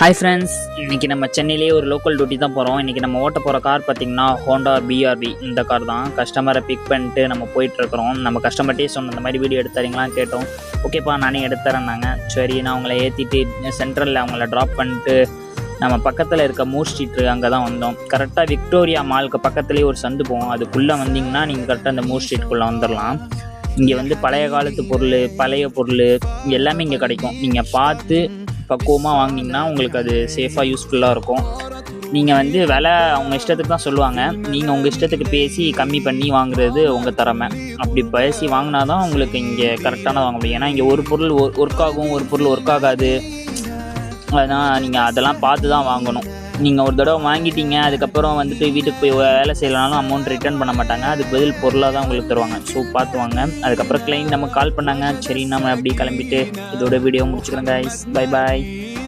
Hi friends, இன்றைக்கி நம்ம சென்னையிலேயே ஒரு லோக்கல் டியூட்டி தான் போகிறோம். இன்றைக்கி நம்ம ஓட்ட போகிற கார் பார்த்திங்கன்னா ஹோண்டா BRV. இந்த கார் தான். கஸ்டமரை பிக் பண்ணிட்டு நம்ம போயிட்டுருக்குறோம். நம்ம கஸ்டமர்கிட்டே சொன்ன இந்த மாதிரி வீடியோ எடுத்தாரிங்களான்னு கேட்டோம். ஓகேப்பா நானே எடுத்துறேன்னாங்க. சரி, நான் அவங்கள ஏற்றிட்டு சென்ட்ரலில் அவங்கள ட்ராப் பண்ணிட்டு நம்ம பக்கத்தில் இருக்க மூர் ஸ்ட்ரீட்டு அங்கே தான் வந்தோம். கரெக்டாக விக்டோரியா மாலுக்கு பக்கத்துலேயே ஒரு சந்து போவோம். அதுக்குள்ளே வந்தீங்கன்னா நீங்கள் கரெக்டாக அந்த மூர் ஸ்ட்ரீட்டுக்குள்ளே வந்துடலாம். இங்கே வந்து பழைய காலத்து பொருள், பழைய பொருள் எல்லாமே இங்கே கிடைக்கும். நீங்கள் பார்த்து பக்குவமாக வாங்கினீங்கன்னா உங்களுக்கு அது சேஃபாக யூஸ்ஃபுல்லாக இருக்கும். நீங்கள் வந்து விலை அவங்க இஷ்டத்துக்கு தான் சொல்லுவாங்க. நீங்கள் உங்கள் இஷ்டத்துக்கு பேசி கம்மி பண்ணி வாங்குறது உங்கள் திறமை. அப்படி பேசி வாங்கினா தான் உங்களுக்கு இங்கே கரெக்டான வாங்க முடியும். ஏன்னா இங்கே ஒரு பொருள் ஒர்க் ஆகும், ஒரு பொருள் ஒர்க் ஆகாது. அதனால் நீங்கள் அதெல்லாம் பார்த்து தான் வாங்கணும். நீங்கள் ஒரு தடவை வாங்கிட்டீங்க, அதுக்கப்புறம் வந்துட்டு வீட்டுக்கு போய் வேலை செய்யலனாலும் அமௌண்ட் ரிட்டர்ன் பண்ண மாட்டாங்க. அதுக்கு பதில் பொருளாக தான் உங்களுக்கு தருவாங்க. ஸோ பார்த்து வாங்க. அதுக்கப்புறம் கிளைண்ட் நமக்கு கால் பண்ணாங்க. சரி, நம்ம அப்படி கிளம்பிட்டு இதோட வீடியோ முடிச்சுக்கிறோம் கைஸ். Bye bye.